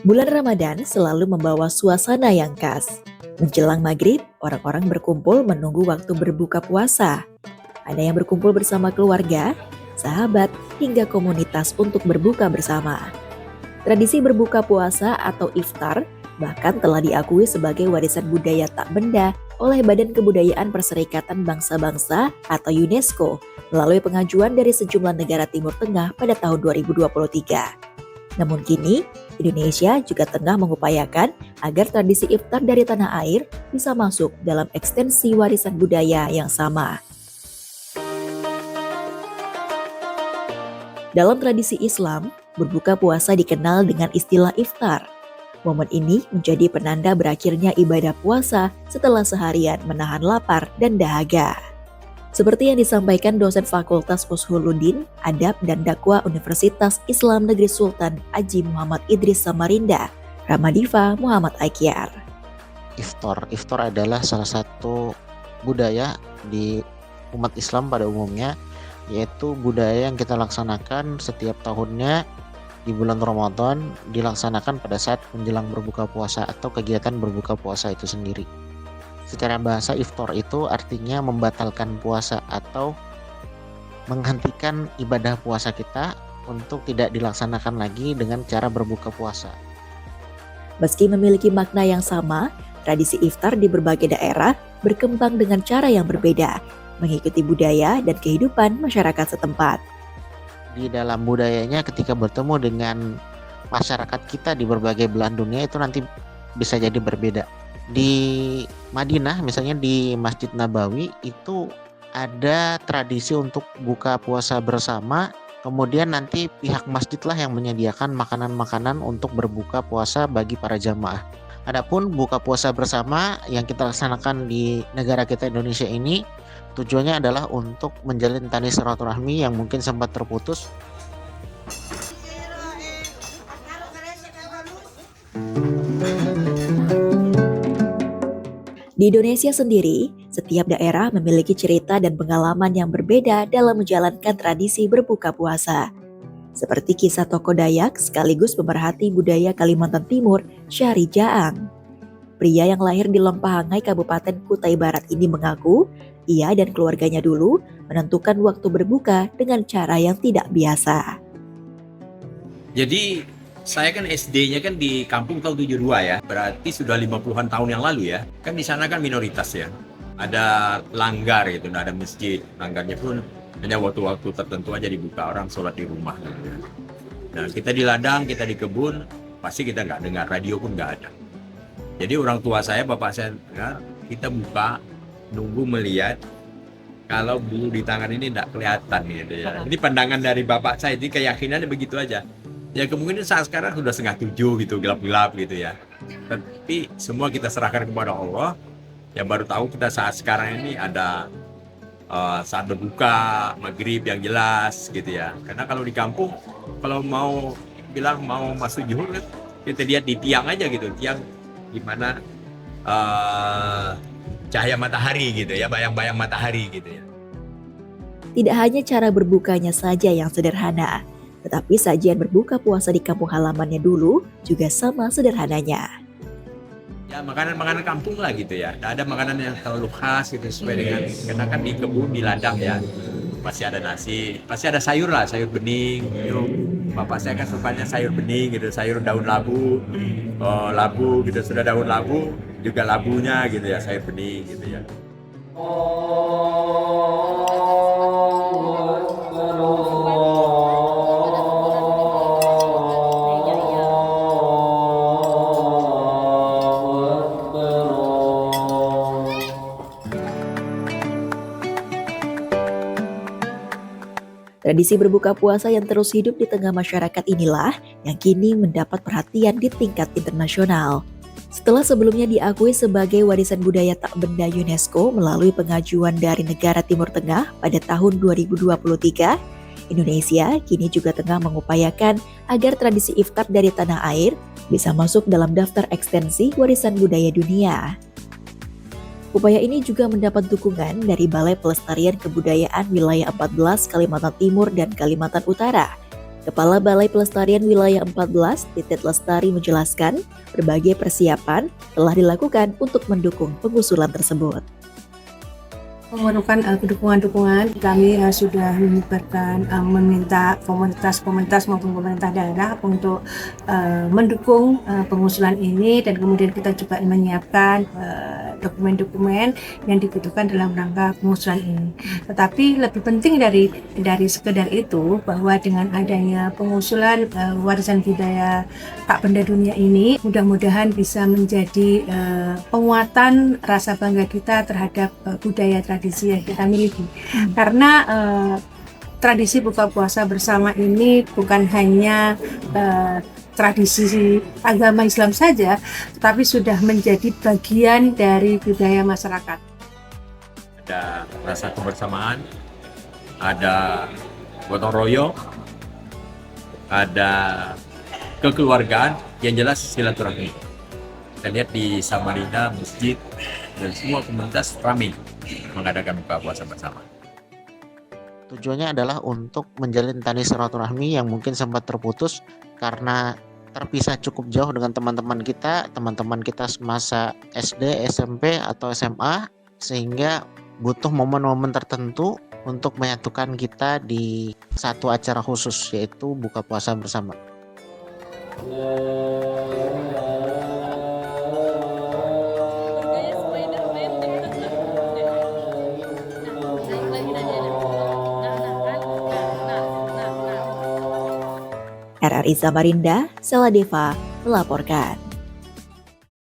Bulan Ramadan selalu membawa suasana yang khas. Menjelang maghrib, orang-orang berkumpul menunggu waktu berbuka puasa. Ada yang berkumpul bersama keluarga, sahabat, hingga komunitas untuk berbuka bersama. Tradisi berbuka puasa atau iftar bahkan telah diakui sebagai warisan budaya tak benda oleh Badan Kebudayaan Perserikatan Bangsa-Bangsa atau UNESCO melalui pengajuan dari sejumlah negara Timur Tengah pada tahun 2023. Namun kini, Indonesia juga tengah mengupayakan agar tradisi iftar dari tanah air bisa masuk dalam ekstensi warisan budaya yang sama. Dalam tradisi Islam, berbuka puasa dikenal dengan istilah iftar. Momen ini menjadi penanda berakhirnya ibadah puasa setelah seharian menahan lapar dan dahaga. Seperti yang disampaikan dosen Fakultas Ushuluddin, Adab dan Dakwah Universitas Islam Negeri Sultan Haji Muhammad Idris Samarinda, Ramadiva Muhammad Aikyar. Iftar adalah salah satu budaya di umat Islam pada umumnya, yaitu budaya yang kita laksanakan setiap tahunnya di bulan Ramadan, dilaksanakan pada saat menjelang berbuka puasa atau kegiatan berbuka puasa itu sendiri. Secara bahasa, iftar itu artinya membatalkan puasa atau menghentikan ibadah puasa kita untuk tidak dilaksanakan lagi dengan cara berbuka puasa. Meski memiliki makna yang sama, tradisi iftar di berbagai daerah berkembang dengan cara yang berbeda, mengikuti budaya dan kehidupan masyarakat setempat. Di dalam budayanya, ketika bertemu dengan masyarakat kita di berbagai belahan dunia, itu nanti bisa jadi berbeda. Di Madinah misalnya, di Masjid Nabawi itu ada tradisi untuk buka puasa bersama, kemudian nanti pihak masjidlah yang menyediakan makanan-makanan untuk berbuka puasa bagi para jamaah. Adapun buka puasa bersama yang kita laksanakan di negara kita Indonesia ini, tujuannya adalah untuk menjalin tali silaturahmi yang mungkin sempat terputus. Di Indonesia sendiri, setiap daerah memiliki cerita dan pengalaman yang berbeda dalam menjalankan tradisi berbuka puasa. Seperti kisah tokoh Dayak sekaligus pemerhati budaya Kalimantan Timur, Syahri Jaang. Pria yang lahir di Lompahangai, Kabupaten Kutai Barat ini mengaku, ia dan keluarganya dulu menentukan waktu berbuka dengan cara yang tidak biasa. Jadi saya kan SD-nya kan di kampung tahun 72 ya, berarti sudah 50-an tahun yang lalu ya. Kan di sana kan minoritas ya, ada langgar gitu, ada masjid. Langgarnya pun hanya waktu-waktu tertentu aja dibuka, orang sholat di rumah. Nah kita di ladang, kita di kebun, pasti kita nggak dengar, radio pun nggak ada. Jadi orang tua saya, bapak saya, kita buka, nunggu melihat kalau bulu di tangan ini tidak kelihatan gitu ya. Ini pandangan dari bapak saya, ini keyakinannya begitu aja. Ya kemungkinan saat sekarang sudah 6:30 gitu, gelap-gelap gitu ya. Tapi semua kita serahkan kepada Allah. Yang baru tahu kita saat sekarang ini ada saat berbuka, maghrib yang jelas gitu ya. Karena kalau di kampung, kalau mau bilang mau masuk zuhur kan, kita lihat di tiang aja gitu, tiang di mana cahaya matahari gitu ya, bayang-bayang matahari gitu ya. Tidak hanya cara berbukanya saja yang sederhana, tetapi sajian berbuka puasa di kampung halamannya dulu juga sama sederhananya. Ya makanan-makanan kampung lah gitu ya. Tidak ada makanan yang terlalu khas gitu sesuai dengan, karena kan di kebun, di ladang ya. Masih ada nasi, pasti ada sayur lah, sayur bening. Itu bapak saya kan sukanya sayur bening gitu, sayur daun labu, labu gitu, sudah daun labu juga labunya gitu ya, sayur bening gitu ya. Tradisi berbuka puasa yang terus hidup di tengah masyarakat inilah yang kini mendapat perhatian di tingkat internasional. Setelah sebelumnya diakui sebagai warisan budaya tak benda UNESCO melalui pengajuan dari negara Timur Tengah pada tahun 2023, Indonesia kini juga tengah mengupayakan agar tradisi iftar dari tanah air bisa masuk dalam daftar ekstensi warisan budaya dunia. Upaya ini juga mendapat dukungan dari Balai Pelestarian Kebudayaan Wilayah 14 Kalimantan Timur dan Kalimantan Utara, Kepala Balai Pelestarian Wilayah 14, Titit Lestari menjelaskan, berbagai persiapan telah dilakukan untuk mendukung pengusulan tersebut. Memerlukan dukungan-dukungan, kami sudah menyebarkan, meminta komunitas-komunitas maupun pemerintah daerah untuk mendukung pengusulan ini, dan kemudian kita juga menyiapkan dokumen-dokumen yang dibutuhkan dalam rangka pengusulan ini. Tetapi lebih penting dari sekedar itu, bahwa dengan adanya pengusulan warisan budaya tak benda dunia ini, mudah-mudahan bisa menjadi penguatan rasa bangga kita terhadap budaya tradisi yang kita miliki. Karena tradisi buka puasa bersama ini bukan hanya tradisi agama Islam saja, tetapi sudah menjadi bagian dari budaya masyarakat. Ada rasa kebersamaan, ada gotong royong, ada kekeluargaan, yang jelas silaturahmi. Kita lihat di Samarinda, masjid, dan semua komunitas ramai mengadakan buka puasa bersama. Tujuannya adalah untuk menjalin tali silaturahmi yang mungkin sempat terputus karena terpisah cukup jauh dengan teman-teman kita semasa SD, SMP, atau SMA, sehingga butuh momen-momen tertentu untuk menyatukan kita di satu acara khusus, yaitu buka puasa bersama. RRI Samarinda, Saladeva melaporkan.